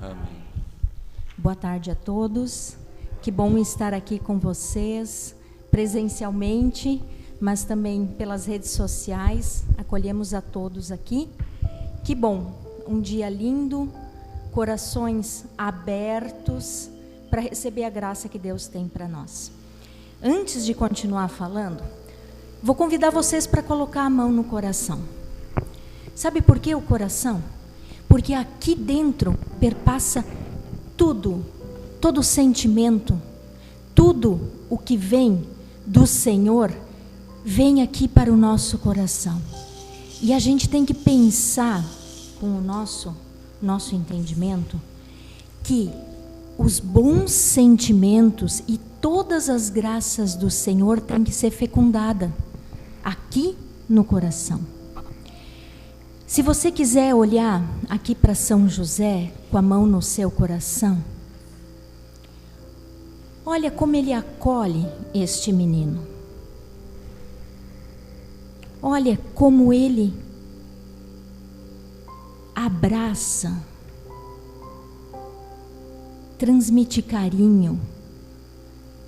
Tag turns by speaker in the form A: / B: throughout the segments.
A: Amém.
B: Boa tarde a todos. Que bom estar aqui com vocês, presencialmente, mas também pelas redes sociais. Acolhemos a todos aqui. Que bom, um dia lindo, corações abertos para receber a graça que Deus tem para nós. Antes de continuar falando, vou convidar vocês para colocar a mão no coração. Sabe por que o coração? Porque aqui dentro perpassa tudo, todo sentimento, tudo o que vem do Senhor, vem aqui para o nosso coração. E a gente tem que pensar com o nosso entendimento que os bons sentimentos e todas as graças do Senhor têm que ser fecundadas aqui no coração. Se você quiser olhar aqui para São José com a mão no seu coração, olha como ele acolhe este menino. Olha como ele abraça, transmite carinho,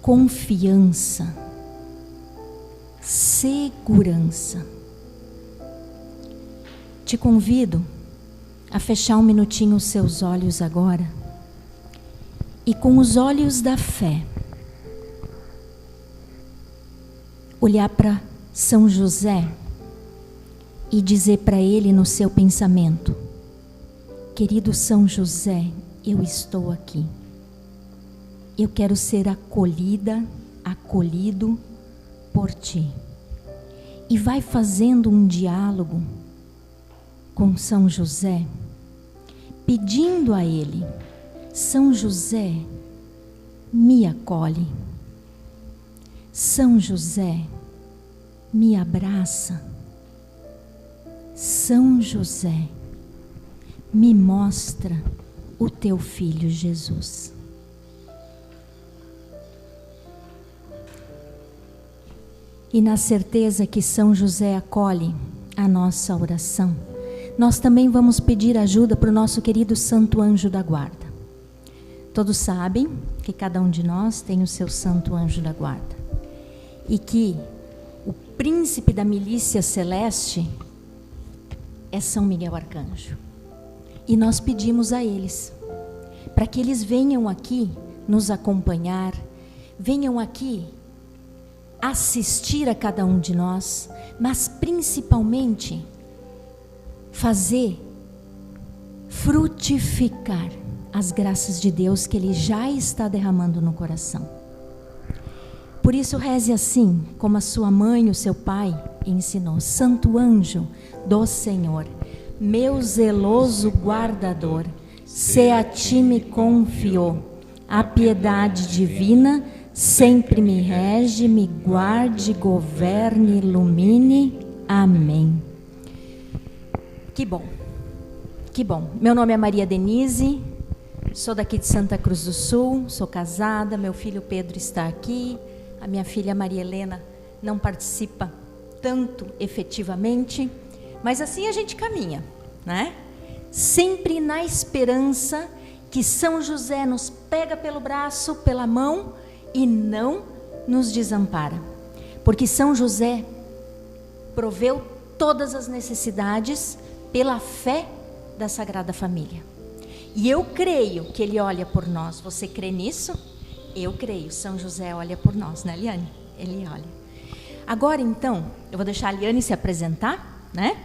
B: confiança, segurança. Te convido a fechar um minutinho os seus olhos agora e com os olhos da fé olhar para São José e dizer para ele no seu pensamento: querido São José, eu estou aqui. Eu quero ser acolhida, acolhido por ti. E vai fazendo um diálogo com São José, pedindo a ele: São José, me acolhe. São José, me abraça. São José, me mostra o teu filho Jesus. E na certeza que São José acolhe a nossa oração, nós também vamos pedir ajuda para o nosso querido Santo Anjo da Guarda. Todos sabem que cada um de nós tem o seu Santo Anjo da Guarda. E que o príncipe da milícia celeste é São Miguel Arcanjo. E nós pedimos a eles, para que eles venham aqui nos acompanhar, venham aqui assistir a cada um de nós, mas principalmente fazer frutificar as graças de Deus que Ele já está derramando no coração. Por isso reze assim, como a sua mãe e o seu pai ensinou: Santo anjo do Senhor, meu zeloso guardador, se a ti me confiou, a piedade divina sempre me rege, me guarde, governe, ilumine. Amém. Que bom, que bom. Meu nome é Maria Denise, sou daqui de Santa Cruz do Sul, sou casada, meu filho Pedro está aqui, a minha filha Maria Helena não participa tanto efetivamente, mas assim a gente caminha, né? Sempre na esperança que São José nos pega pelo braço, pela mão e não nos desampara, porque São José proveu todas as necessidades pela fé da Sagrada Família. E eu creio que Ele olha por nós. Você crê nisso? Eu creio. São José olha por nós, né, Liane? Ele olha. Agora, então, eu vou deixar a Liane se apresentar, né?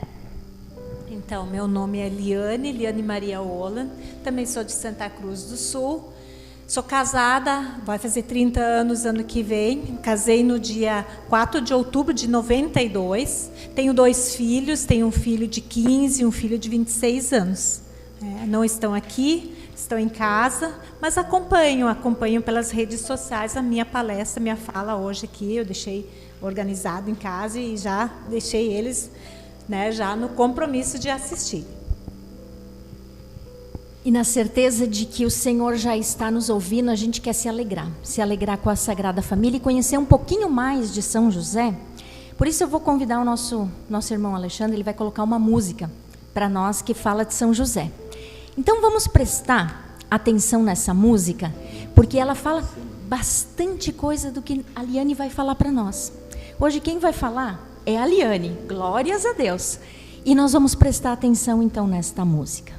C: Então, meu nome é Liane Maria Olan, também sou de Santa Cruz do Sul. Sou casada, vai fazer 30 anos ano que vem. Casei no dia 4 de outubro de 92. Tenho 2 filhos, tenho um filho de 15 e um filho de 26 anos. Não estão aqui, estão em casa, mas acompanham pelas redes sociais a minha palestra, minha fala hoje aqui. Eu deixei organizado em casa e já deixei eles, né, já no compromisso de assistir.
B: E na certeza de que o Senhor já está nos ouvindo, a gente quer se alegrar com a Sagrada Família e conhecer um pouquinho mais de São José. Por isso eu vou convidar o nosso irmão Alexandre, ele vai colocar uma música para nós que fala de São José. Então vamos prestar atenção nessa música, porque ela fala bastante coisa do que a Liane vai falar para nós. Hoje quem vai falar é a Liane, glórias a Deus. E nós vamos prestar atenção então nesta música.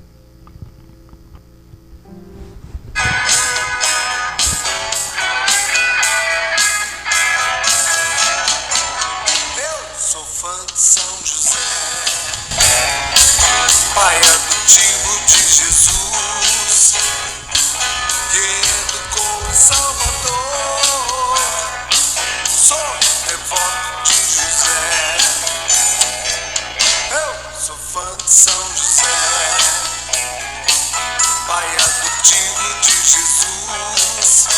A: Eu sou fã de São José, pai adotivo de Jesus, que educou em Salvador. Sou devoto de José. Eu sou fã de São José, pai adotivo de Jesus,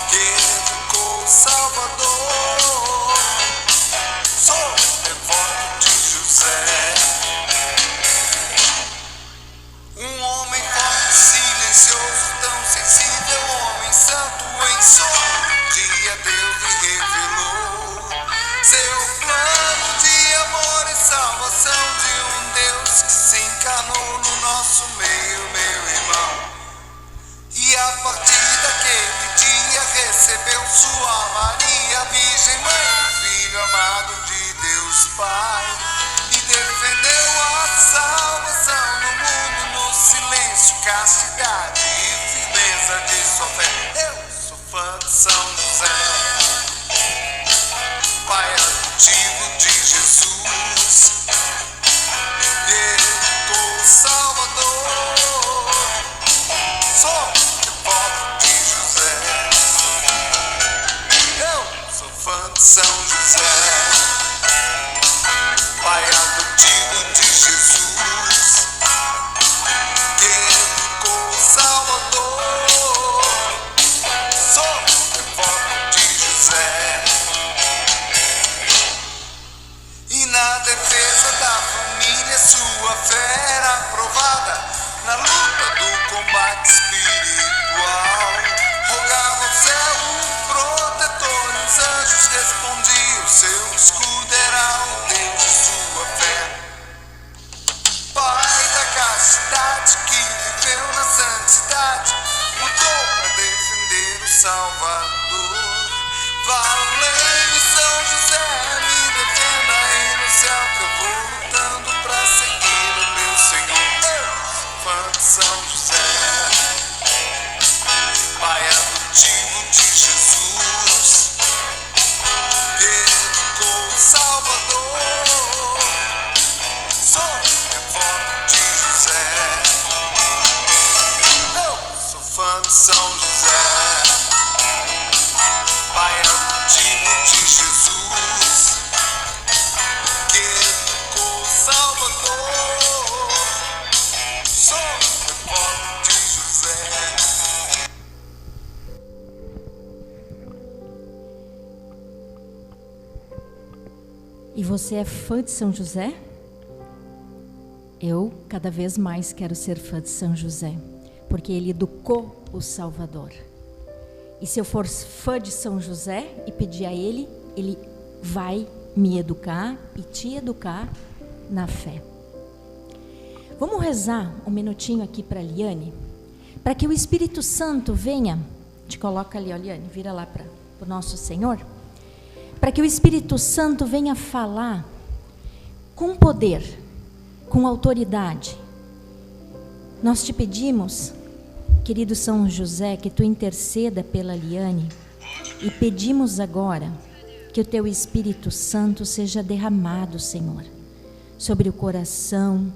A: que educou em Salvador. Sou devoto de José. Um homem forte, silencioso, tão sensível, homem santo em sonho. Dia Deus lhe revelou seu plano de amor e salvação, de um Deus que se encarnou no nosso meio, meu irmão. E a partir daquele dia recebeu sua Maria, Virgem Mãe, Filho amado de Deus Pai, e defendeu a salvação do mundo no silêncio, castidade e firmeza de sua fé. Eu sou fã de São José, pai adotivo de Jesus, educou Salvador. Sou devoto de José. Eu sou fã de São José, pai adotivo de Jesus, que educou Salvador. Sou devoto de José. E na defesa da família sua fé era aprovada, na luta do combate espiritual. Rogava ao céu um protetor, e os anjos respondiam, seu escudo era o Deus de sua fé. Pai da castidade que viveu na santidade, lutou para defender o Salvador. Valeu São José, me defenda aí no céu, que eu vou lutando pra seguir o meu Senhor. Eu sou fã de São José, pai adotivo de Jesus, que educou Salvador. Sou devoto de José. Eu sou fã de São José, pai adotivo de Jesus, que educou Salvador. Sou devoto de José.
B: E você é fã de São José? Eu cada vez mais quero ser fã de São José, porque ele educou o Salvador. E se eu for fã de São José e pedir a ele, ele vai me educar e te educar na fé. Vamos rezar um minutinho aqui para a Liane, para que o Espírito Santo venha. Te coloca ali, ó, Liane, vira lá para o nosso Senhor. Para que o Espírito Santo venha falar com poder, com autoridade. Nós te pedimos, querido São José, que tu interceda pela Liane, e pedimos agora que o teu Espírito Santo seja derramado, Senhor, sobre o coração,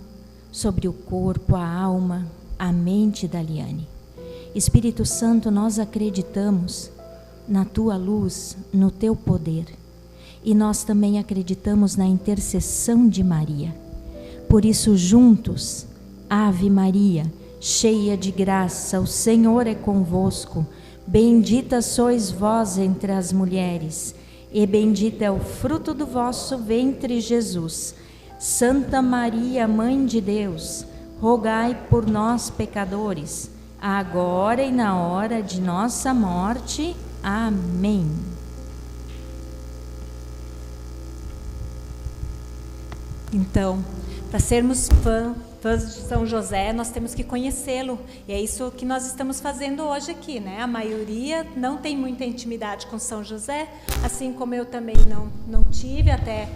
B: sobre o corpo, a alma, a mente da Liane. Espírito Santo, nós acreditamos na tua luz, no teu poder, e nós também acreditamos na intercessão de Maria. Por isso, juntos, Ave Maria, cheia de graça, o Senhor é convosco. Bendita sois vós entre as mulheres, e bendito é o fruto do vosso ventre, Jesus. Santa Maria, Mãe de Deus, rogai por nós, pecadores, agora e na hora de nossa morte. Amém.
C: Então, para sermos fã fãs de São José, nós temos que conhecê-lo. E é isso que nós estamos fazendo hoje aqui, né? A maioria não tem muita intimidade com São José, assim como eu também não tive até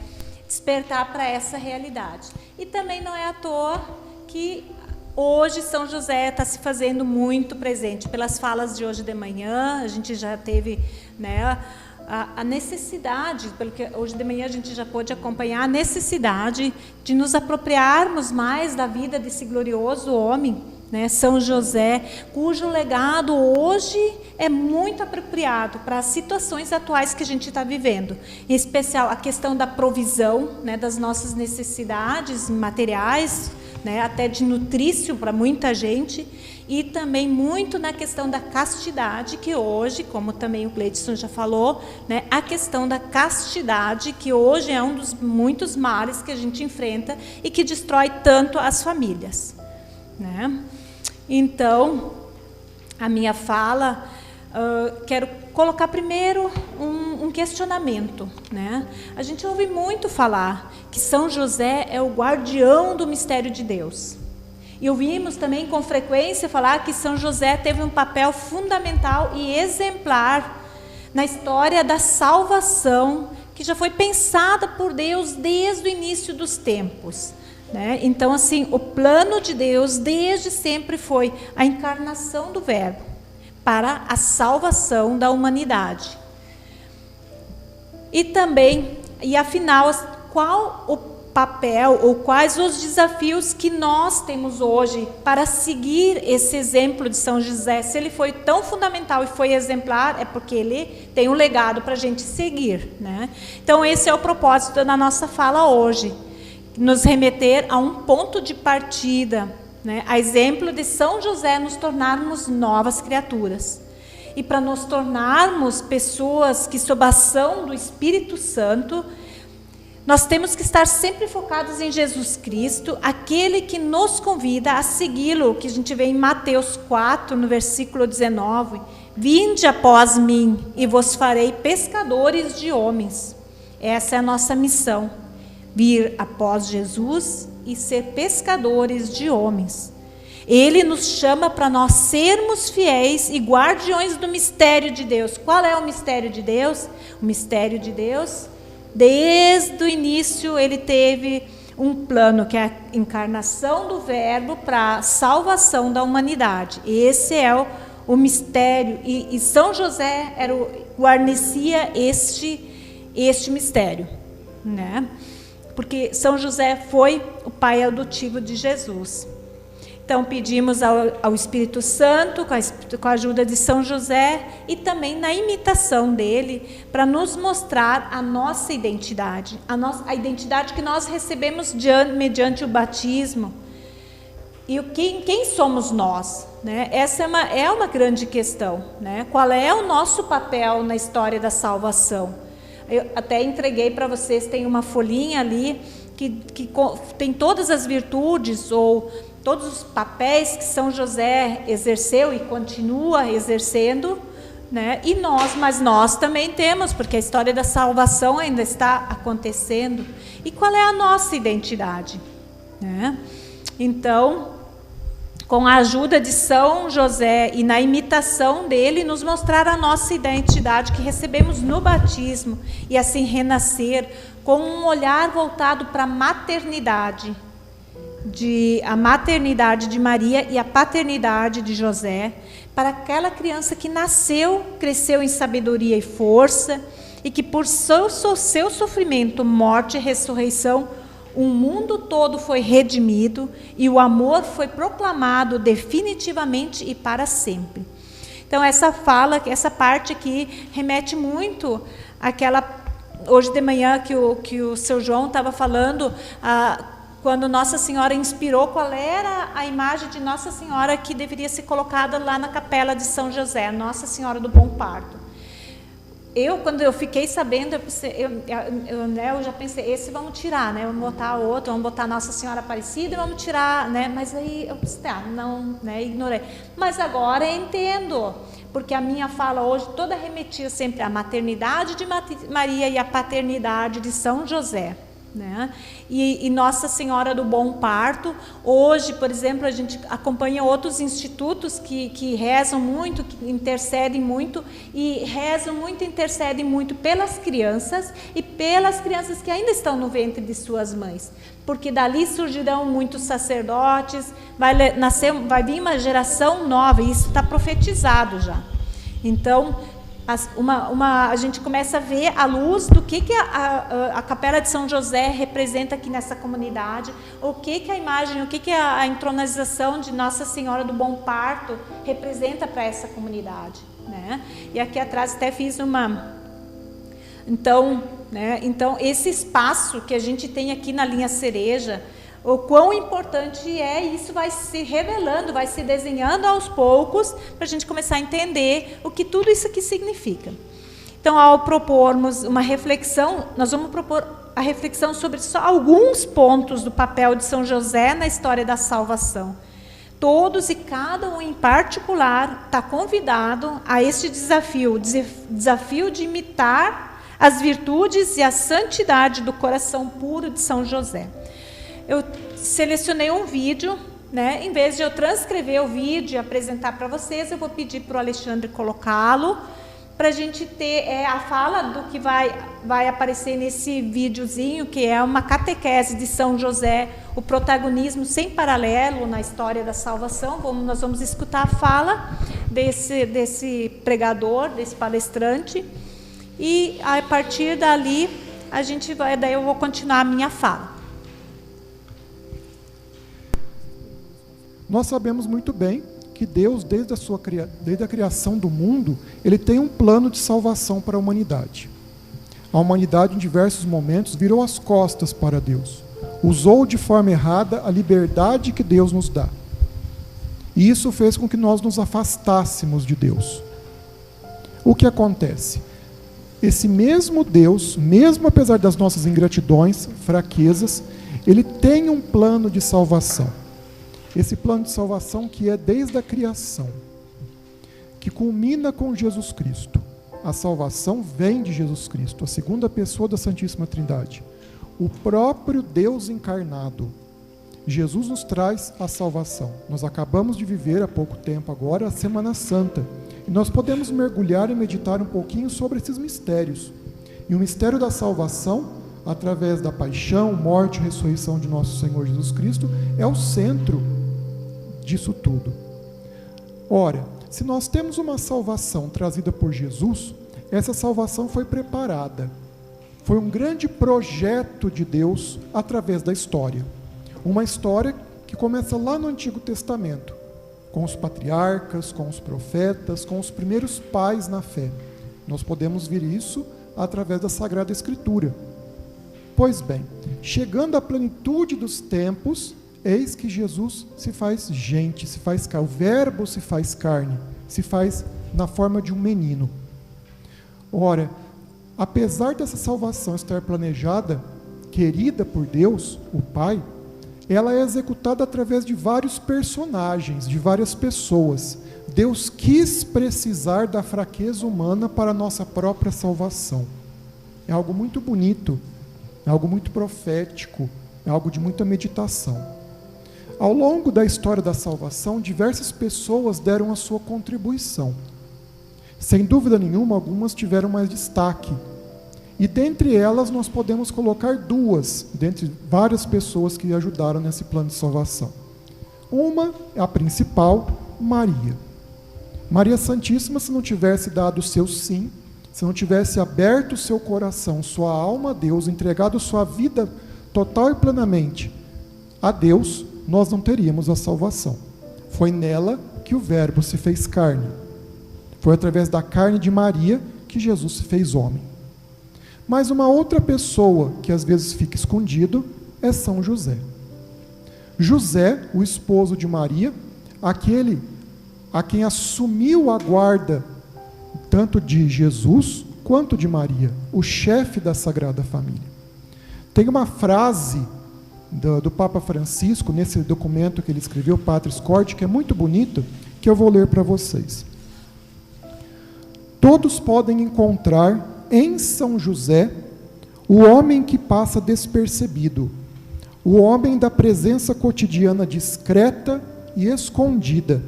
C: despertar para essa realidade. E também não é à toa que hoje São José está se fazendo muito presente. Pelas falas de hoje de manhã, a gente já teve, né, a necessidade, pelo que hoje de manhã a gente já pôde acompanhar, a necessidade de nos apropriarmos mais da vida desse glorioso homem, né, São José, cujo legado hoje é muito apropriado para as situações atuais que a gente está vivendo, em especial a questão da provisão, né, das nossas necessidades materiais, né, até de nutrício para muita gente, e também muito na questão da castidade, que hoje, como também o Gleidson já falou, né, a questão da castidade, que hoje é um dos muitos males que a gente enfrenta e que destrói tanto as famílias, né? Então, a minha fala, quero colocar primeiro um questionamento, né? A gente ouve muito falar que São José é o guardião do mistério de Deus. E ouvimos também com frequência falar que São José teve um papel fundamental e exemplar na história da salvação, que já foi pensada por Deus desde o início dos tempos, né? Então, assim, o plano de Deus desde sempre foi a encarnação do Verbo para a salvação da humanidade. E também, e afinal, qual o papel ou quais os desafios que nós temos hoje para seguir esse exemplo de São José? Se ele foi tão fundamental e foi exemplar, é porque ele tem um legado para a gente seguir, né? Então, esse é o propósito da nossa fala hoje, nos remeter a um ponto de partida, né? A exemplo de São José, nos tornarmos novas criaturas. E para nos tornarmos pessoas que, sob a ação do Espírito Santo, nós temos que estar sempre focados em Jesus Cristo, aquele que nos convida a segui-lo, que a gente vê em Mateus 4, no versículo 19. Vinde após mim e vos farei pescadores de homens. Essa é a nossa missão, vir após Jesus e ser pescadores de homens. Ele nos chama para nós sermos fiéis e guardiões do mistério de Deus. Qual é o mistério de Deus? O mistério de Deus, desde o início, ele teve um plano, que é a encarnação do Verbo para a salvação da humanidade. Esse é o mistério, e São José guarnecia este mistério, né? Porque São José foi o pai adotivo de Jesus. Então, pedimos ao Espírito Santo, com a ajuda de São José, e também na imitação dele, para nos mostrar a nossa identidade, a identidade que nós recebemos mediante o batismo. E quem somos nós, né? Essa é uma grande questão, né? Qual é o nosso papel na história da salvação? Eu até entreguei para vocês, tem uma folhinha ali que tem todas as virtudes ou todos os papéis que São José exerceu e continua exercendo, né? Mas nós também temos, porque a história da salvação ainda está acontecendo. E qual é a nossa identidade, né? Então, com a ajuda de São José e na imitação dele, nos mostrar a nossa identidade que recebemos no batismo e assim renascer com um olhar voltado para a maternidade de Maria e a paternidade de José, para aquela criança que cresceu em sabedoria e força, e que por seu sofrimento, morte e ressurreição, o mundo todo foi redimido e o amor foi proclamado definitivamente e para sempre. Então, essa parte aqui remete muito àquela, hoje de manhã, que o seu João estava falando, quando Nossa Senhora inspirou, qual era a imagem de Nossa Senhora que deveria ser colocada lá na capela de São José, Nossa Senhora do Bom Parto. Quando eu fiquei sabendo, eu já pensei, esse vamos tirar, né? Vamos botar outro, vamos botar Nossa Senhora Aparecida e vamos tirar, né? Mas aí eu pensei, não, né? Ignorei. Mas agora eu entendo, porque a minha fala hoje toda remetia sempre à maternidade de Maria e à paternidade de São José, né? E Nossa Senhora do Bom Parto, hoje, por exemplo, a gente acompanha outros institutos que rezam muito, que intercedem muito, e rezam muito, intercedem muito pelas crianças e pelas crianças que ainda estão no ventre de suas mães, porque dali surgirão muitos sacerdotes, vai vir uma geração nova, e isso está profetizado já. Então, a gente começa a ver a luz do que a Capela de São José representa aqui nessa comunidade, o que a imagem, o que a entronização de Nossa Senhora do Bom Parto representa para essa comunidade, né? E aqui atrás até fiz uma... Então, esse espaço que a gente tem aqui na linha Cereja, o quão importante é, isso vai se revelando, vai se desenhando aos poucos, para a gente começar a entender o que tudo isso aqui significa. Então, ao propormos uma reflexão, nós vamos propor a reflexão sobre só alguns pontos do papel de São José na história da salvação. Todos e cada um em particular está convidado a este desafio, desafio de imitar as virtudes e a santidade do coração puro de São José. Eu selecionei um vídeo, né? Em vez de eu transcrever o vídeo e apresentar para vocês, eu vou pedir para o Alexandre colocá-lo, para a gente ter a fala do que vai aparecer nesse videozinho, que é uma catequese de São José, o protagonismo sem paralelo na história da salvação. Nós vamos escutar a fala desse pregador, desse palestrante, e a partir dali daí eu vou continuar a minha fala.
D: Nós sabemos muito bem que Deus, desde a criação do mundo, Ele tem um plano de salvação para a humanidade. A humanidade, em diversos momentos, virou as costas para Deus. Usou de forma errada a liberdade que Deus nos dá. E isso fez com que nós nos afastássemos de Deus. O que acontece? Esse mesmo Deus, mesmo apesar das nossas ingratidões, fraquezas, Ele tem um plano de salvação. Esse plano de salvação que é desde a criação, que culmina com Jesus Cristo. A salvação vem de Jesus Cristo, a segunda pessoa da Santíssima Trindade. O próprio Deus encarnado. Jesus nos traz a salvação. Nós acabamos de viver há pouco tempo agora a Semana Santa. E nós podemos mergulhar e meditar um pouquinho sobre esses mistérios. E o mistério da salvação, através da paixão, morte e ressurreição de nosso Senhor Jesus Cristo, é o centro disso tudo. Ora, se nós temos uma salvação trazida por Jesus, essa salvação foi preparada. Foi um grande projeto de Deus através da história. Uma história que começa lá no Antigo Testamento, com os patriarcas, com os profetas, com os primeiros pais na fé. Nós podemos ver isso através da Sagrada Escritura. Pois bem, chegando à plenitude dos tempos, eis que Jesus se faz gente, se faz carne. O Verbo se faz carne, se faz na forma de um menino. Ora, apesar dessa salvação estar planejada, querida por Deus, o Pai, ela é executada através de vários personagens, de várias pessoas. Deus quis precisar da fraqueza humana para a nossa própria salvação. É algo muito bonito, é algo muito profético, é algo de muita meditação. Ao longo da história da salvação, diversas pessoas deram a sua contribuição. Sem dúvida nenhuma, algumas tiveram mais destaque. E dentre elas, nós podemos colocar duas, dentre várias pessoas que ajudaram nesse plano de salvação. Uma, a principal, Maria. Maria Santíssima, se não tivesse dado o seu sim, se não tivesse aberto o seu coração, sua alma a Deus, entregado sua vida total e plenamente a Deus, nós não teríamos a salvação. Foi nela que o Verbo se fez carne. Foi através da carne de Maria que Jesus se fez homem. Mas uma outra pessoa que às vezes fica escondido é São José. José, o esposo de Maria, aquele a quem assumiu a guarda tanto de Jesus quanto de Maria, o chefe da Sagrada Família. Tem uma frase do Papa Francisco, nesse documento que ele escreveu, Patris Corde, que é muito bonito, que eu vou ler para vocês. Todos podem encontrar em São José o homem que passa despercebido, o homem da presença cotidiana discreta e escondida,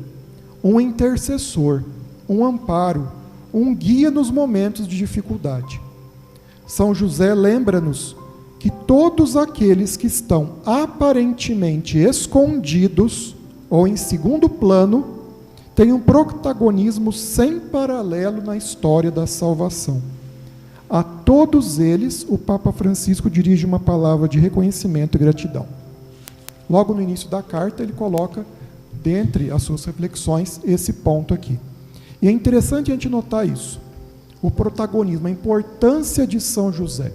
D: um intercessor, um amparo, um guia nos momentos de dificuldade. São José lembra-nos que todos aqueles que estão aparentemente escondidos ou em segundo plano têm um protagonismo sem paralelo na história da salvação. A todos eles, o Papa Francisco dirige uma palavra de reconhecimento e gratidão. Logo no início da carta, ele coloca, dentre as suas reflexões, esse ponto aqui. E é interessante a gente notar isso. O protagonismo, a importância de São José.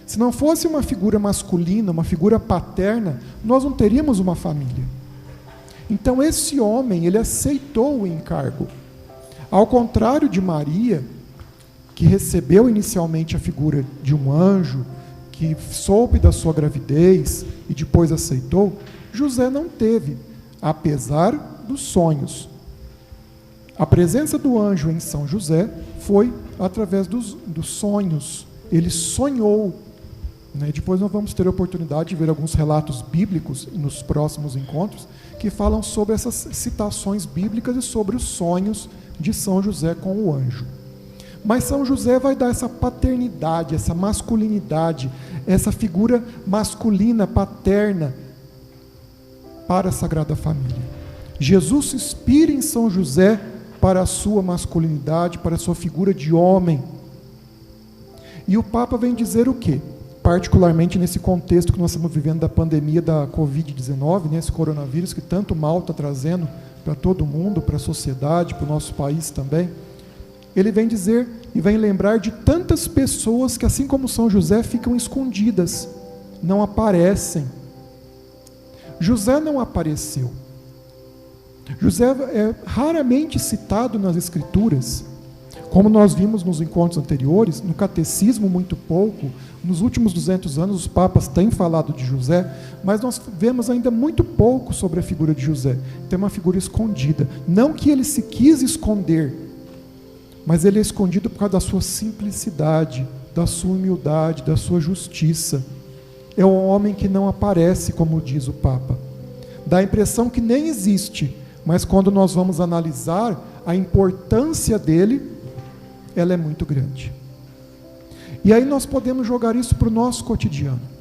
D: Se não fosse uma figura masculina, uma figura paterna, nós não teríamos uma família. Então esse homem, ele aceitou o encargo. Ao contrário de Maria, que recebeu inicialmente a figura de um anjo, que soube da sua gravidez e depois aceitou, José não teve, apesar dos sonhos. A presença do anjo em São José foi através dos sonhos. Ele sonhou. Depois nós vamos ter a oportunidade de ver alguns relatos bíblicos nos próximos encontros que falam sobre essas citações bíblicas e sobre os sonhos de São José com o anjo. Mas São José vai dar essa paternidade, essa masculinidade, essa figura masculina, paterna para a Sagrada Família. Jesus se inspira em São José para a sua masculinidade, para a sua figura de homem. E o Papa vem dizer o quê? Particularmente nesse contexto que nós estamos vivendo da pandemia da Covid-19, esse coronavírus que tanto mal está trazendo para todo mundo, para a sociedade, para o nosso país também. Ele vem dizer e vem lembrar de tantas pessoas que, assim como São José, ficam escondidas, não aparecem. José não apareceu. José é raramente citado nas Escrituras, como nós vimos nos encontros anteriores, no Catecismo muito pouco. Nos últimos 200 anos os papas têm falado de José, mas nós vemos ainda muito pouco sobre a figura de José. Tem uma figura escondida. Não que ele se quis esconder, mas ele é escondido por causa da sua simplicidade, da sua humildade, da sua justiça. É um homem que não aparece, como diz o Papa. Dá a impressão que nem existe, mas quando nós vamos analisar a importância dele, ela é muito grande. E aí nós podemos jogar isso para o nosso cotidiano.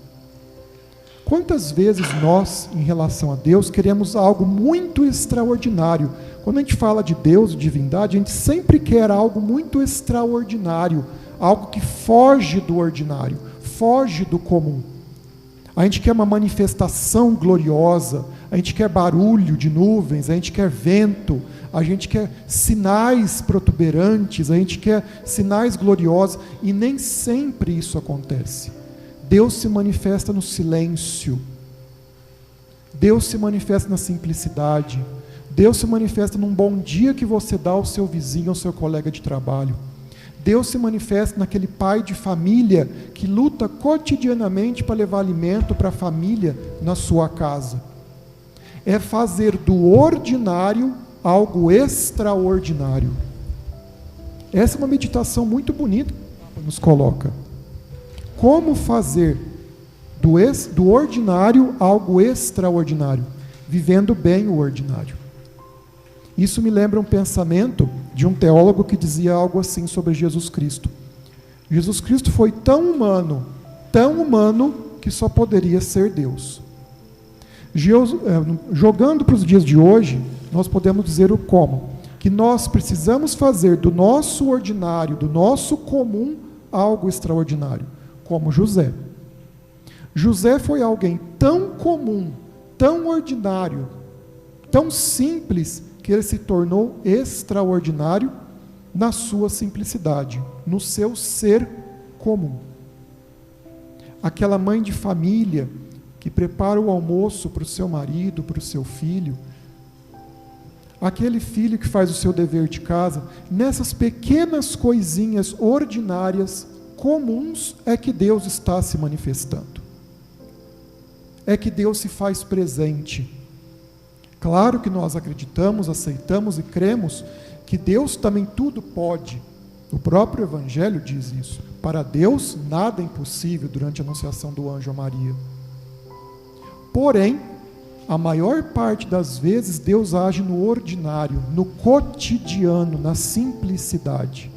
D: Quantas vezes nós, em relação a Deus, queremos algo muito extraordinário? Quando a gente fala de Deus, de divindade, a gente sempre quer algo muito extraordinário, algo que foge do ordinário, foge do comum. A gente quer uma manifestação gloriosa, a gente quer barulho de nuvens, a gente quer vento, a gente quer sinais protuberantes, a gente quer sinais gloriosos, e nem sempre isso acontece. Deus se manifesta no silêncio, Deus se manifesta na simplicidade, Deus se manifesta num bom dia que você dá ao seu vizinho, ao seu colega de trabalho. Deus se manifesta naquele pai de família que luta cotidianamente para levar alimento para a família na sua casa. É fazer do ordinário algo extraordinário. Essa é uma meditação muito bonita que o Papa nos coloca. Como fazer do ordinário algo extraordinário, vivendo bem o ordinário. Isso me lembra um pensamento de um teólogo que dizia algo assim sobre Jesus Cristo. Jesus Cristo foi tão humano, que só poderia ser Deus. Jogando para os dias de hoje, nós podemos dizer o como, que nós precisamos fazer do nosso ordinário, do nosso comum, algo extraordinário, como José. José foi alguém tão comum, tão ordinário, tão simples, que ele se tornou extraordinário na sua simplicidade, no seu ser comum. Aquela mãe de família que prepara o almoço para o seu marido, para o seu filho, aquele filho que faz o seu dever de casa, nessas pequenas coisinhas ordinárias, comuns, é que Deus está se manifestando. É que Deus se faz presente. Claro que nós acreditamos, aceitamos e cremos que Deus também tudo pode. O próprio Evangelho diz isso. Para Deus, nada é impossível durante a anunciação do anjo a Maria. Porém, a maior parte das vezes, Deus age no ordinário, no cotidiano, na simplicidade.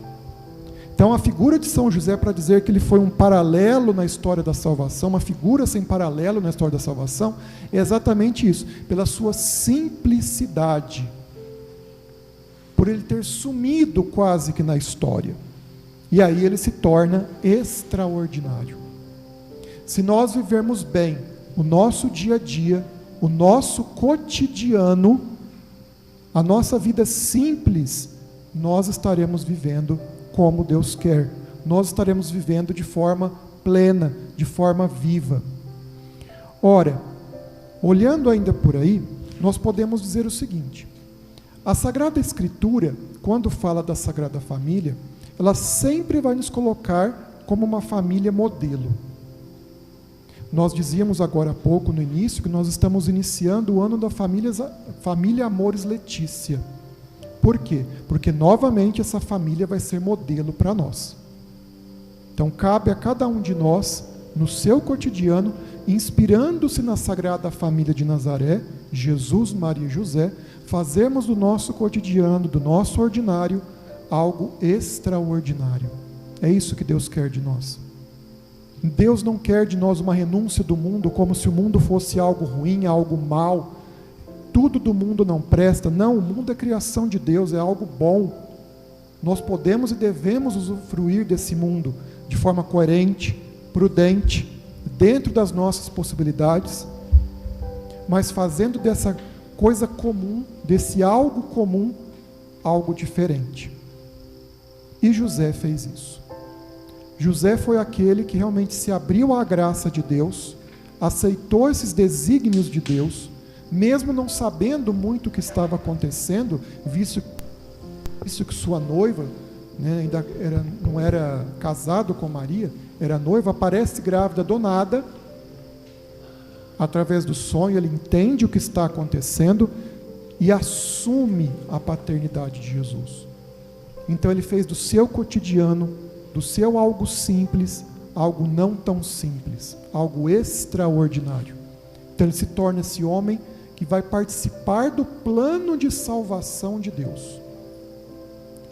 D: Então, a figura de São José, para dizer que ele foi um paralelo na história da salvação, uma figura sem paralelo na história da salvação, é exatamente isso, pela sua simplicidade, por ele ter sumido quase que na história. E aí ele se torna extraordinário. Se nós vivermos bem o nosso dia a dia, o nosso cotidiano, a nossa vida simples, nós estaremos vivendo como Deus quer. Nós estaremos vivendo de forma plena, de forma viva. Ora, olhando ainda por aí, nós podemos dizer o seguinte: a Sagrada Escritura, quando fala da Sagrada Família, ela sempre vai nos colocar como uma família modelo. Nós dizíamos agora há pouco, no início, que nós estamos iniciando o ano da família Amores Letícia. Por quê? Porque novamente essa família vai ser modelo para nós. Então cabe a cada um de nós, no seu cotidiano, inspirando-se na Sagrada Família de Nazaré, Jesus, Maria e José, fazermos do nosso cotidiano, do nosso ordinário, algo extraordinário. É isso que Deus quer de nós. Deus não quer de nós uma renúncia do mundo, como se o mundo fosse algo ruim, algo mal. Tudo do mundo não presta. Não, o mundo é criação de Deus, é algo bom. Nós podemos e devemos usufruir desse mundo de forma coerente, prudente, dentro das nossas possibilidades, mas fazendo dessa coisa comum, desse algo comum, algo diferente. E José fez isso. José foi aquele que realmente se abriu à graça de Deus, aceitou esses desígnios de Deus, mesmo não sabendo muito o que estava acontecendo, visto que sua noiva, né, ainda não era casado com Maria, era noiva, aparece grávida do nada. Através do sonho ele entende o que está acontecendo e assume a paternidade de Jesus. Então ele fez do seu cotidiano, do seu algo simples, algo não tão simples, algo extraordinário. Então ele se torna esse homem que vai participar do plano de salvação de Deus.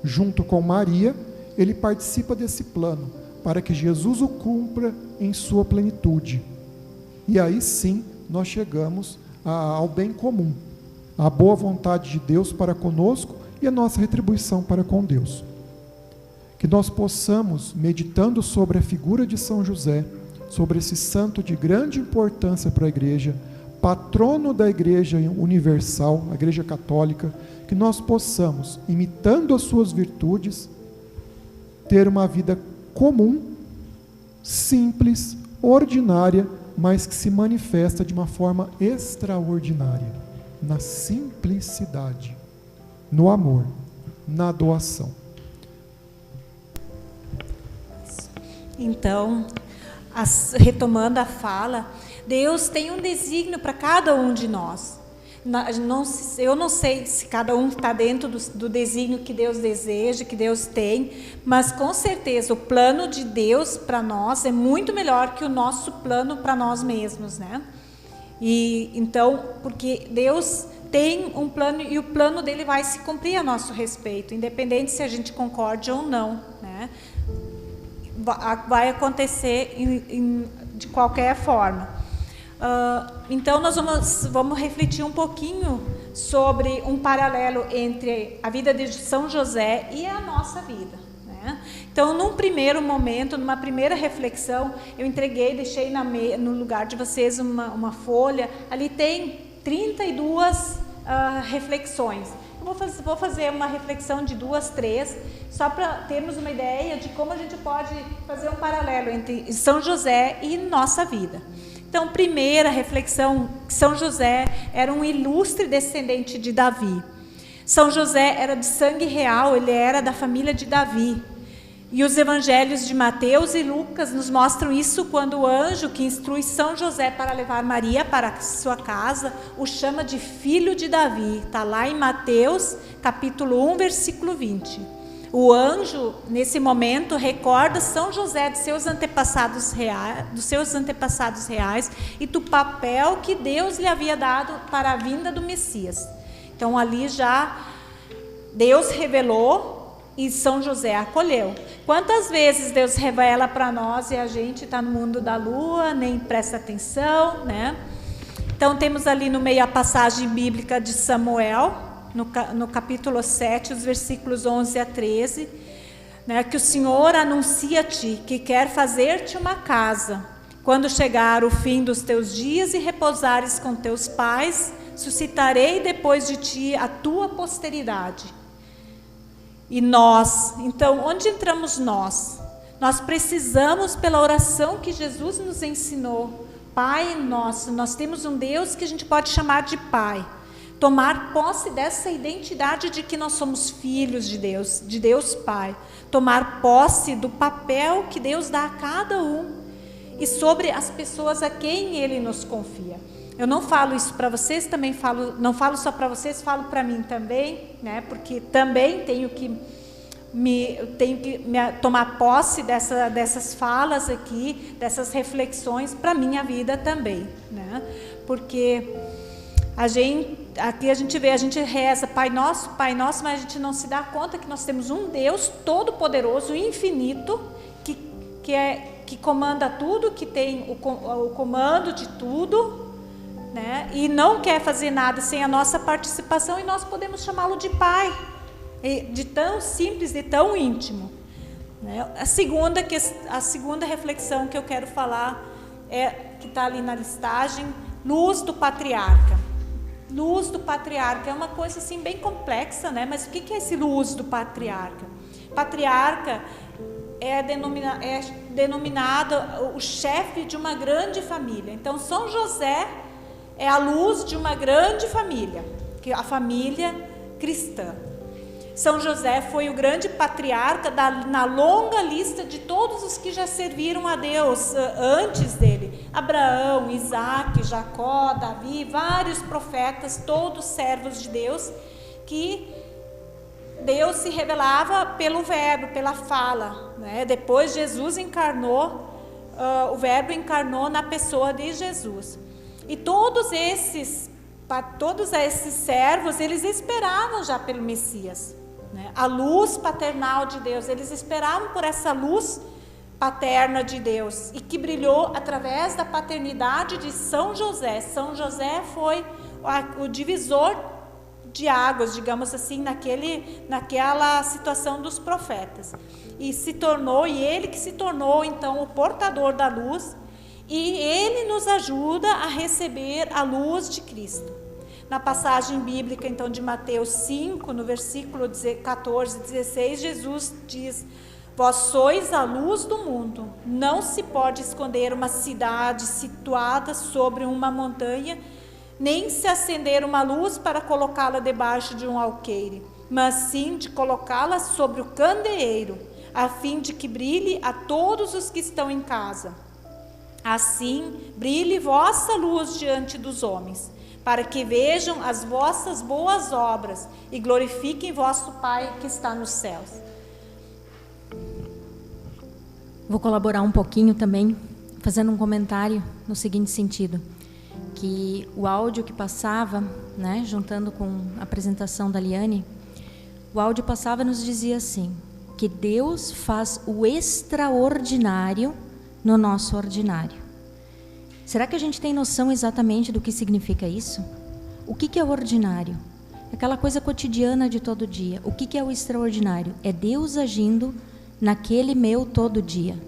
D: Junto com Maria, ele participa desse plano, para que Jesus o cumpra em sua plenitude. E aí sim, nós chegamos ao bem comum, à boa vontade de Deus para conosco e a nossa retribuição para com Deus. Que nós possamos, meditando sobre a figura de São José, sobre esse santo de grande importância para a igreja, patrono da igreja universal, a igreja católica, que nós possamos, imitando as suas virtudes, ter uma vida comum, simples, ordinária, mas que se manifesta de uma forma extraordinária, na simplicidade, no amor, na doação.
C: Então, retomando a fala, Deus tem um desígnio para cada um de nós. Eu não sei se cada um está dentro do desígnio que Deus deseja, que Deus tem, mas com certeza o plano de Deus para nós é muito melhor que o nosso plano para nós mesmos, né? E então, porque Deus tem um plano e o plano dele vai se cumprir a nosso respeito, independente se a gente concorde ou não, né? Vai acontecer de qualquer forma. Então nós vamos refletir um pouquinho sobre um paralelo entre a vida de São José e a nossa vida, né? Então, num primeiro momento, numa primeira reflexão, eu deixei no lugar de vocês uma folha. Ali tem 32 reflexões. Vou fazer uma reflexão de 2, 3, só para termos uma ideia de como a gente pode fazer um paralelo entre São José e nossa vida. Então, primeira reflexão, São José era um ilustre descendente de Davi. São José era de sangue real, ele era da família de Davi. E os evangelhos de Mateus e Lucas nos mostram isso quando o anjo que instrui São José para levar Maria para sua casa o chama de filho de Davi. Está lá em Mateus, capítulo 1, versículo 20. O anjo, nesse momento, recorda São José dos seus antepassados reais e do papel que Deus lhe havia dado para a vinda do Messias. Então, ali já Deus revelou e São José acolheu. Quantas vezes Deus revela para nós e a gente está no mundo da lua, nem presta atenção, né? Então, temos ali no meio a passagem bíblica de Samuel, no capítulo 7, os versículos 11 a 13, né, que o Senhor anuncia-te que quer fazer-te uma casa. Quando chegar o fim dos teus dias e repousares com teus pais, suscitarei depois de ti a tua posteridade. E nós, então, onde entramos nós? Nós precisamos, pela oração que Jesus nos ensinou, Pai nosso, nós temos um Deus que a gente pode chamar de Pai. Tomar posse dessa identidade de que nós somos filhos de Deus Pai. Tomar posse do papel que Deus dá a cada um e sobre as pessoas a quem Ele nos confia. Eu não falo isso para vocês, também falo, não falo só para vocês, falo para mim também, né? Porque também tenho que tomar posse dessas falas aqui, dessas reflexões para a minha vida também, né? Porque aqui a gente reza Pai Nosso, mas a gente não se dá conta que nós temos um Deus todo-poderoso, infinito, que comanda tudo, que tem o comando de tudo, né? E não quer fazer nada sem a nossa participação, e nós podemos chamá-lo de Pai, de tão simples e tão íntimo, né? A segunda reflexão que eu quero falar que está ali na listagem, luz do patriarca. Luz do patriarca é uma coisa assim bem complexa, né? Mas o que é esse luz do patriarca? Patriarca é denominado o chefe de uma grande família. Então, São José é a luz de uma grande família, que é a família cristã. São José foi o grande patriarca na longa lista de todos os que já serviram a Deus antes dele. Abraão, Isaac, Jacó, Davi, vários profetas, todos servos de Deus, que Deus se revelava pelo verbo, pela fala, né? Depois Jesus encarnou, o verbo encarnou na pessoa de Jesus. E todos esses servos, eles esperavam já pelo Messias, né? A luz paternal de Deus, eles esperavam por essa luz paterna de Deus, e que brilhou através da paternidade de São José. São José foi o divisor de águas, digamos assim, naquela situação dos profetas. E ele que se tornou, então, o portador da luz, e ele nos ajuda a receber a luz de Cristo. Na passagem bíblica, então, de Mateus 5, no versículo 14 e 16, Jesus diz: vós sois a luz do mundo. Não se pode esconder uma cidade situada sobre uma montanha, nem se acender uma luz para colocá-la debaixo de um alqueire, mas sim de colocá-la sobre o candeeiro, a fim de que brilhe a todos os que estão em casa. Assim, brilhe vossa luz diante dos homens, para que vejam as vossas boas obras e glorifiquem vosso Pai que está nos céus.
B: Vou colaborar um pouquinho também, fazendo um comentário no seguinte sentido, que o áudio que passava, né, juntando com a apresentação da Liane, o áudio passava e nos dizia assim, que Deus faz o extraordinário no nosso ordinário. Será que a gente tem noção exatamente do que significa isso? O que é o ordinário? Aquela coisa cotidiana de todo dia. O que é o extraordinário? É Deus agindo naquele meu todo dia.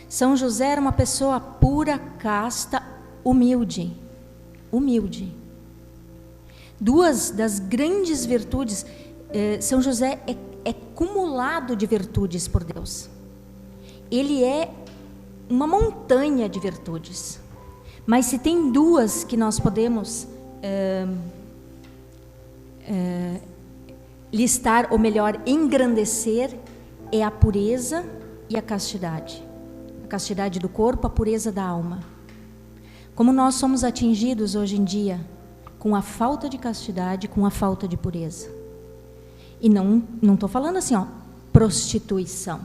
B: São José era uma pessoa pura, casta, humilde. Duas das grandes virtudes, São José é cumulado de virtudes por Deus. Ele é uma montanha de virtudes. Mas se tem duas que nós podemos listar, ou melhor, engrandecer, é a pureza e a castidade. A castidade do corpo, a pureza da alma. Como nós somos atingidos hoje em dia com a falta de castidade, com a falta de pureza. E não estou falando assim, prostituição.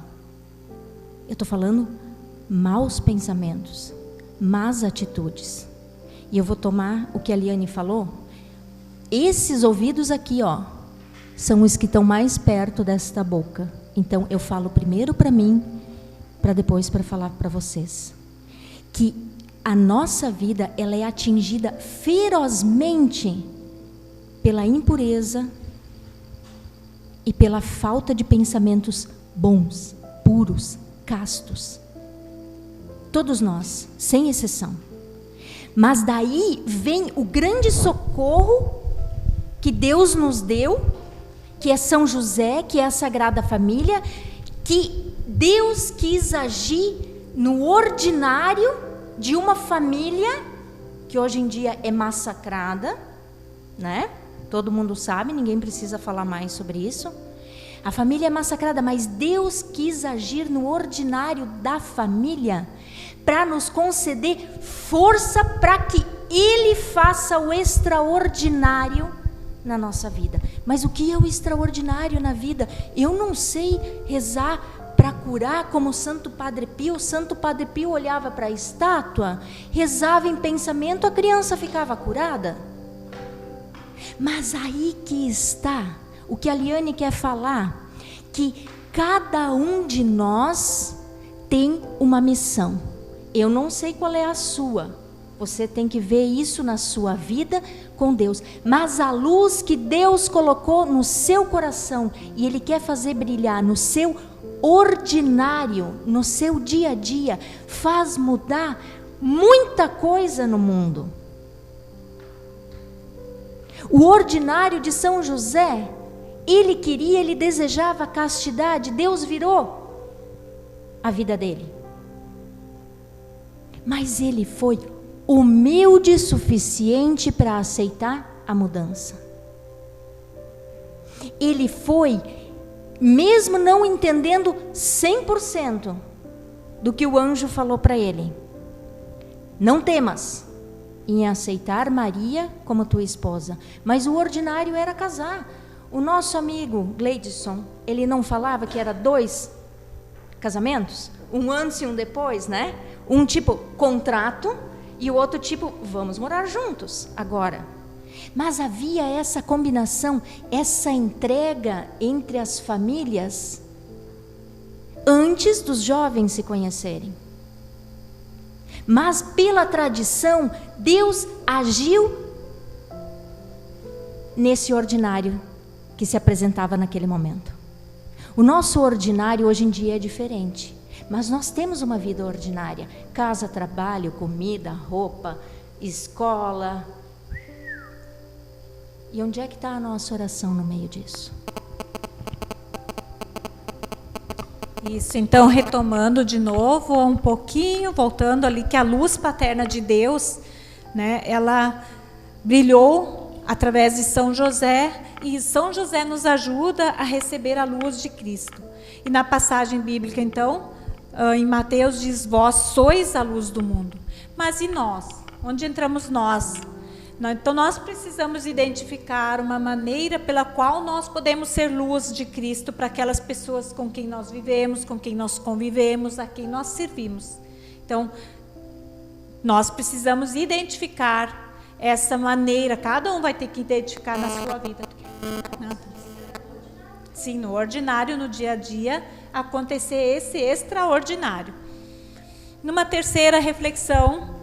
B: Eu estou falando maus pensamentos, más atitudes. E eu vou tomar o que a Liane falou. Esses ouvidos aqui, ó, são os que estão mais perto desta boca. Então eu falo primeiro para mim, para depois para falar para vocês. Que a nossa vida, ela é atingida ferozmente pela impureza e pela falta de pensamentos bons, puros, castos. Todos nós, sem exceção. Mas daí vem o grande socorro que Deus nos deu, que é São José, que é a Sagrada Família, que Deus quis agir no ordinário de uma família que hoje em dia é massacrada, né? Todo mundo sabe, ninguém precisa falar mais sobre isso. A família é massacrada, mas Deus quis agir no ordinário da família para nos conceder força para que Ele faça o extraordinário na nossa vida. Mas o que é o extraordinário na vida? Eu não sei rezar para curar como Santo Padre Pio. Santo Padre Pio olhava para a estátua, rezava em pensamento, a criança ficava curada. Mas aí que está o que a Liane quer falar, que cada um de nós tem uma missão. Eu não sei qual é a sua, você tem que ver isso na sua vida com Deus, mas a luz que Deus colocou no seu coração e Ele quer fazer brilhar no seu ordinário, no seu dia a dia, faz mudar muita coisa no mundo. O ordinário de São José, ele desejava castidade, Deus virou a vida dele. Mas ele foi humilde o suficiente para aceitar a mudança. Ele foi, mesmo não entendendo 100% do que o anjo falou para ele, não temas em aceitar Maria como tua esposa. Mas o ordinário era casar. O nosso amigo Gleidson, ele não falava que era 2 casamentos? Um antes e um depois, né? Um tipo contrato e o outro tipo vamos morar juntos agora. Mas havia essa combinação, essa entrega entre as famílias antes dos jovens se conhecerem. Mas pela tradição, Deus agiu nesse ordinário que se apresentava naquele momento. O nosso ordinário hoje em dia é diferente, mas nós temos uma vida ordinária: casa, trabalho, comida, roupa, escola. E onde é que está a nossa oração no meio disso?
C: Isso, então, retomando de novo um pouquinho, voltando ali, que a luz paterna de Deus, né, ela brilhou através de São José, e São José nos ajuda a receber a luz de Cristo. E na passagem bíblica, então, em Mateus diz: vós sois a luz do mundo. Mas e nós? Onde entramos nós? Então nós precisamos identificar uma maneira pela qual nós podemos ser luz de Cristo para aquelas pessoas com quem nós vivemos, com quem nós convivemos, a quem nós servimos. Então, nós precisamos identificar essa maneira, cada um vai ter que identificar na sua vida. Sim, no ordinário, no dia a dia, acontecer esse extraordinário. Numa terceira reflexão,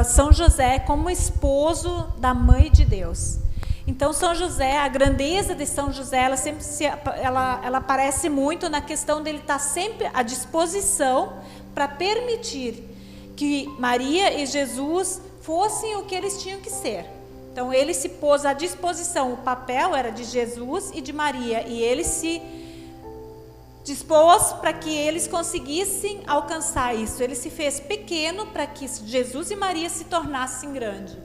C: São José como esposo da Mãe de Deus. Então, São José, a grandeza de São José, ela aparece muito na questão dele estar sempre à disposição para permitir que Maria e Jesus fossem o que eles tinham que ser. Então, ele se pôs à disposição, o papel era de Jesus e de Maria, e ele se dispôs para que eles conseguissem alcançar isso. Ele se fez pequeno para que Jesus e Maria se tornassem grandes.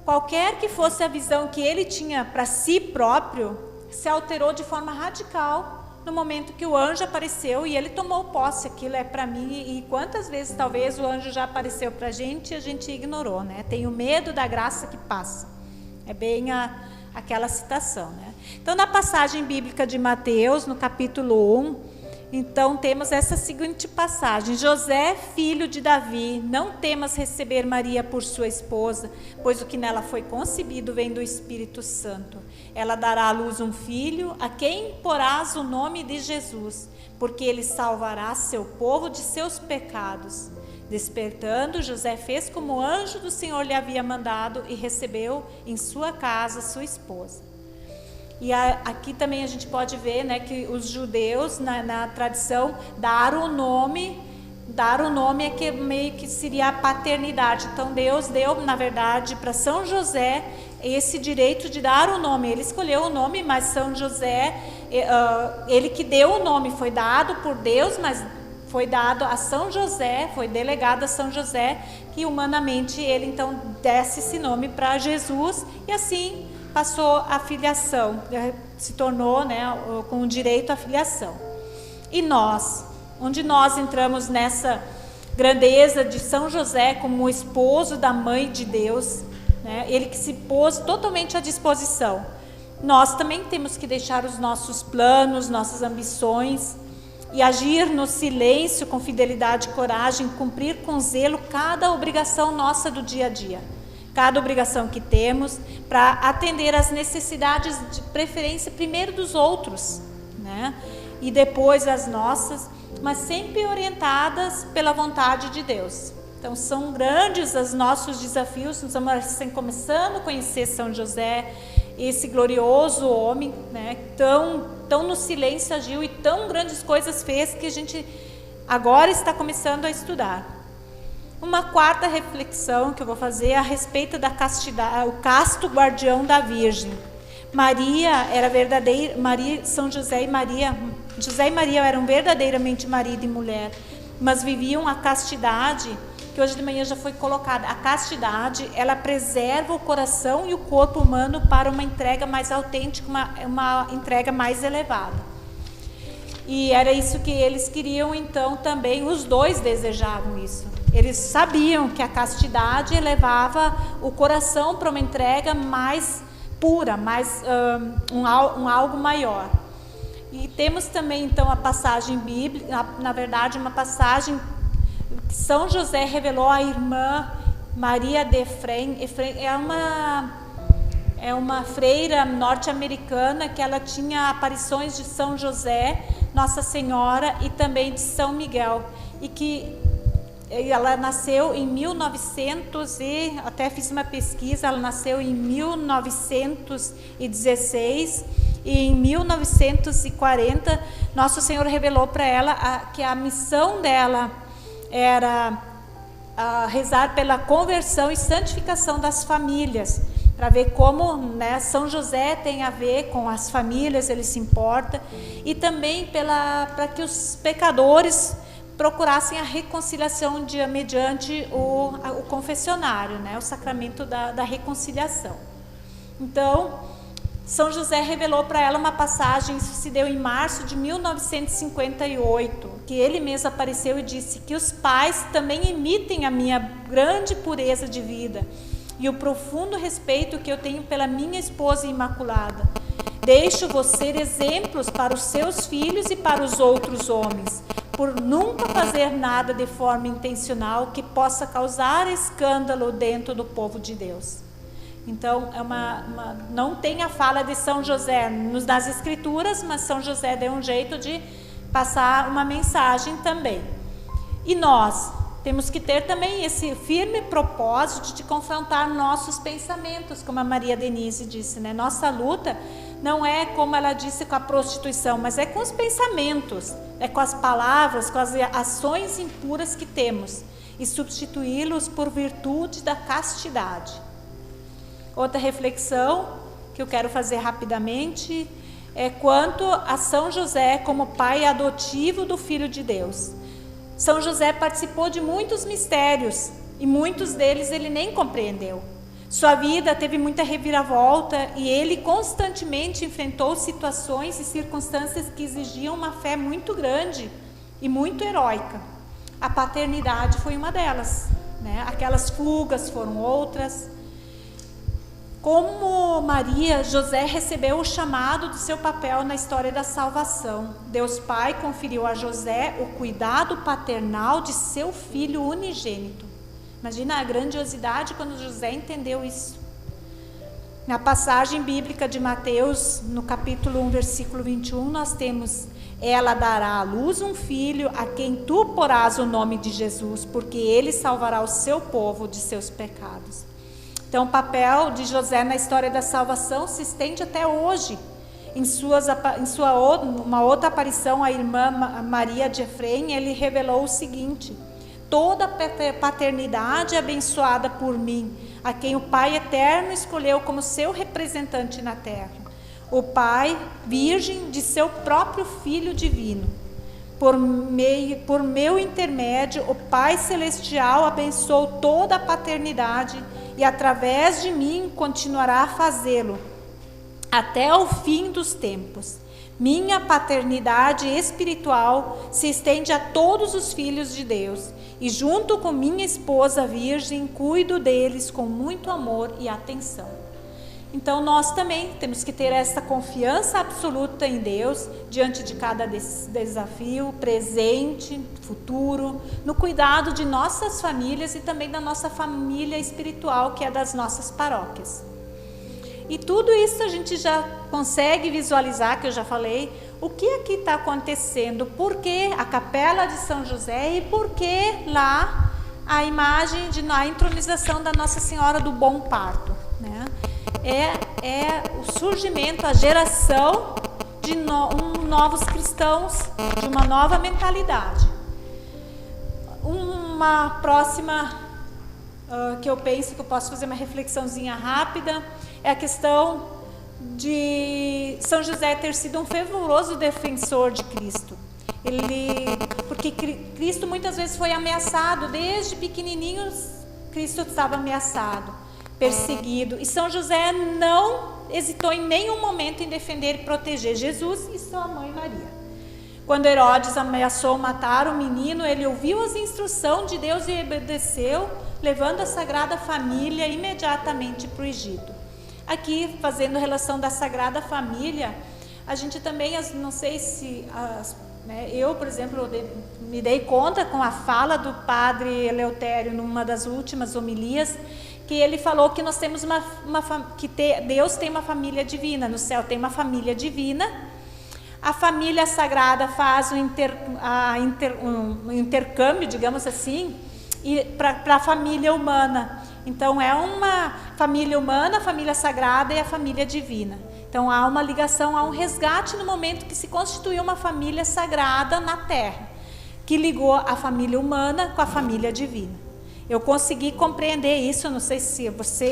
C: Qualquer que fosse a visão que ele tinha para si próprio, se alterou de forma radical no momento que o anjo apareceu e ele tomou posse. Aquilo é para mim, e quantas vezes talvez o anjo já apareceu para a gente e a gente ignorou, né? Tenho medo da graça que passa. É bem aquela citação, né? Então, na passagem bíblica de Mateus, no capítulo 1, então temos essa seguinte passagem: José, filho de Davi, não temas receber Maria por sua esposa, pois o que nela foi concebido vem do Espírito Santo. Ela dará à luz um filho, a quem porás o nome de Jesus, porque ele salvará seu povo de seus pecados. Despertando, José fez como o anjo do Senhor lhe havia mandado e recebeu em sua casa sua esposa. E aqui também a gente pode ver, né, que os judeus, na tradição, dar o nome é que meio que seria a paternidade. Então Deus deu, na verdade, para São José esse direito de dar o nome. Ele escolheu o nome, mas São José, ele que deu o nome, foi dado por Deus, mas foi dado a São José, foi delegado a São José, que humanamente ele então desse esse nome para Jesus, e assim passou a filiação, se tornou, né, com o direito à filiação. E nós, onde nós entramos nessa grandeza de São José como o esposo da Mãe de Deus, né, ele que se pôs totalmente à disposição. Nós também temos que deixar os nossos planos, nossas ambições e agir no silêncio, com fidelidade e coragem, cumprir com zelo cada obrigação nossa do dia a dia. Cada obrigação que temos para atender às necessidades de preferência primeiro dos outros, né? E depois as nossas, mas sempre orientadas pela vontade de Deus. Então são grandes os nossos desafios. Nós estamos começando a conhecer São José, esse glorioso homem, né? Tão no silêncio agiu e tão grandes coisas fez que a gente agora está começando a estudar. Uma quarta reflexão que eu vou fazer é a respeito da castidade, o casto guardião da Virgem. Maria era verdadeira, São José e Maria eram verdadeiramente marido e mulher, mas viviam a castidade, que hoje de manhã já foi colocada. A castidade, ela preserva o coração e o corpo humano para uma entrega mais autêntica, uma entrega mais elevada. E era isso que eles queriam, então também os dois desejavam isso. Eles sabiam que a castidade elevava o coração para uma entrega mais pura, mais algo maior. E temos também então a passagem bíblica, na verdade uma passagem que São José revelou à irmã Maria de Efrem. É uma freira norte-americana que ela tinha aparições de São José, Nossa Senhora e também de São Miguel, e que ela nasceu em 1900 e até fiz uma pesquisa, ela nasceu em 1916 e em 1940 Nosso Senhor revelou para ela que a missão dela era rezar pela conversão e santificação das famílias, para ver como, né, São José tem a ver com as famílias, ele se importa, e também para que os pecadores procurassem a reconciliação mediante o confessionário, né, o sacramento da reconciliação. Então, São José revelou para ela uma passagem, isso se deu em março de 1958, que ele mesmo apareceu e disse que os pais também imitem a minha grande pureza de vida e o profundo respeito que eu tenho pela minha esposa imaculada. Deixo-vos ser exemplos para os seus filhos e para os outros homens, por nunca fazer nada de forma intencional que possa causar escândalo dentro do povo de Deus. Então, não tem a fala de São José nas Escrituras, mas São José deu um jeito de passar uma mensagem também. E nós temos que ter também esse firme propósito de confrontar nossos pensamentos, como a Maria Denise disse, né? Nossa luta não é, como ela disse, com a prostituição, mas é com os pensamentos, é com as palavras, com as ações impuras que temos, e substituí-los por virtude da castidade. Outra reflexão que eu quero fazer rapidamente é quanto a São José como pai adotivo do Filho de Deus. São José participou de muitos mistérios e muitos deles ele nem compreendeu. Sua vida teve muita reviravolta e ele constantemente enfrentou situações e circunstâncias que exigiam uma fé muito grande e muito heróica. A paternidade foi uma delas, né? Aquelas fugas foram outras. Como Maria, José recebeu o chamado do seu papel na história da salvação. Deus Pai conferiu a José o cuidado paternal de seu filho unigênito. Imagina a grandiosidade quando José entendeu isso. Na passagem bíblica de Mateus, no capítulo 1, versículo 21, nós temos: ela dará à luz um filho a quem tu porás o nome de Jesus, porque ele salvará o seu povo de seus pecados. Então, o papel de José na história da salvação se estende até hoje. Em uma outra aparição, a irmã Maria de Efrem, ele revelou o seguinte: toda paternidade é abençoada por mim, a quem o Pai Eterno escolheu como seu representante na terra. O Pai, virgem de seu próprio Filho divino. Por meu intermédio, o Pai Celestial abençoou toda a paternidade e através de mim continuará a fazê-lo até o fim dos tempos. Minha paternidade espiritual se estende a todos os filhos de Deus e junto com minha esposa virgem cuido deles com muito amor e atenção. Então nós também temos que ter essa confiança absoluta em Deus diante de cada desafio, presente, futuro, no cuidado de nossas famílias e também da nossa família espiritual, que é das nossas paróquias. E tudo isso a gente já consegue visualizar, que eu já falei, o que aqui está acontecendo, por que a capela de São José e por que lá a imagem a entronização da Nossa Senhora do Bom Parto, né? É o surgimento, a geração de novos cristãos, de uma nova mentalidade. Uma próxima que eu penso que eu posso fazer uma reflexãozinha rápida é a questão de São José ter sido um fervoroso defensor de Cristo. Porque Cristo muitas vezes foi ameaçado, desde pequenininhos Cristo estava ameaçado, perseguido, e São José não hesitou em nenhum momento em defender e proteger Jesus e sua mãe Maria. Quando Herodes ameaçou matar o menino, ele ouviu as instruções de Deus e obedeceu, levando a Sagrada Família imediatamente para o Egito. Aqui, fazendo relação da Sagrada Família, a gente também, não sei se... eu, por exemplo, me dei conta com a fala do padre Eleutério numa das últimas homilias, que ele falou que nós temos Deus tem uma família divina, no céu tem uma família divina, a família sagrada faz um intercâmbio, digamos assim, para a família humana. Então é uma família humana, a família sagrada e a família divina. Então há uma ligação, há um resgate no momento que se constituiu uma família sagrada na terra, que ligou a família humana com a família divina. Eu consegui compreender isso, não sei se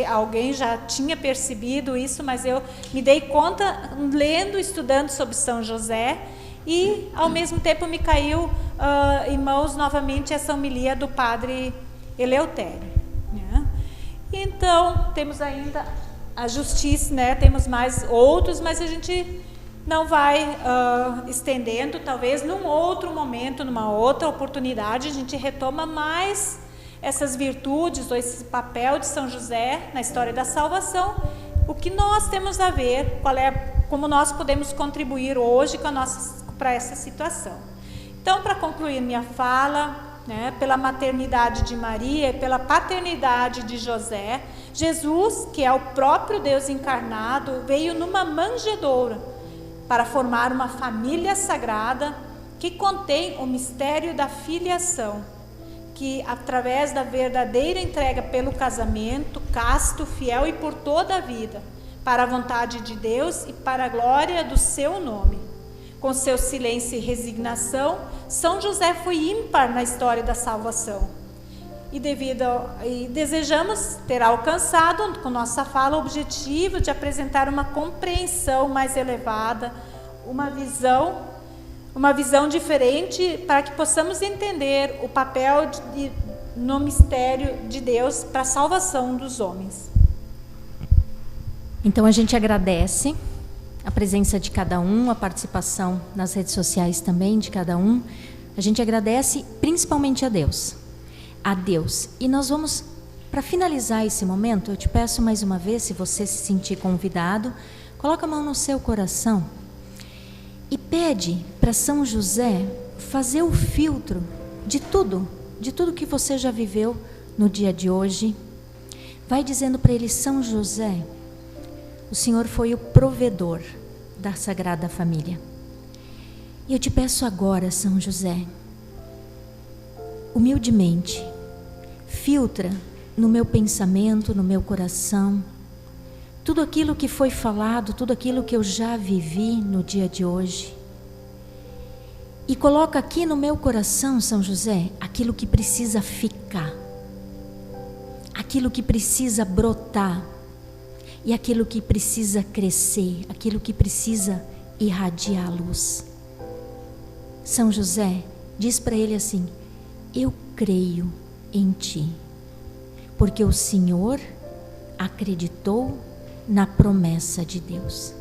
C: alguém já tinha percebido isso, mas eu me dei conta lendo, estudando sobre São José, e ao mesmo tempo me caiu em mãos novamente essa homilia do padre Eleutério, né? Então temos ainda a justiça, né? Temos mais outros, mas a gente não vai estendendo, talvez num outro momento, numa outra oportunidade, a gente retoma mais essas virtudes ou esse papel de São José na história da salvação, o que nós temos a ver, como nós podemos contribuir hoje para essa situação. Então, para concluir minha fala, né, pela maternidade de Maria e pela paternidade de José, Jesus, que é o próprio Deus encarnado, veio numa manjedoura para formar uma família sagrada que contém o mistério da filiação, que através da verdadeira entrega pelo casamento, casto, fiel e por toda a vida, para a vontade de Deus e para a glória do seu nome. Com seu silêncio e resignação, São José foi ímpar na história da salvação. E desejamos ter alcançado, com nossa fala, o objetivo de apresentar uma compreensão mais elevada, uma visão diferente, para que possamos entender o papel no mistério de Deus para a salvação dos homens.
B: Então a gente agradece a presença de cada um, a participação nas redes sociais também de cada um. A gente agradece principalmente a Deus. E nós vamos Para finalizar esse momento, eu te peço mais uma vez, se você se sentir convidado, coloca a mão no seu coração e pede para São José fazer o filtro de tudo que você já viveu no dia de hoje. Vai dizendo para ele: São José, o Senhor foi o provedor da Sagrada Família. E eu te peço agora, São José, humildemente, filtra no meu pensamento, no meu coração, tudo aquilo que foi falado, tudo aquilo que eu já vivi no dia de hoje. E coloca aqui no meu coração, São José, aquilo que precisa ficar, aquilo que precisa brotar, e aquilo que precisa crescer, aquilo que precisa irradiar a luz. São José, diz para ele assim: eu creio em ti, porque o Senhor acreditou na promessa de Deus.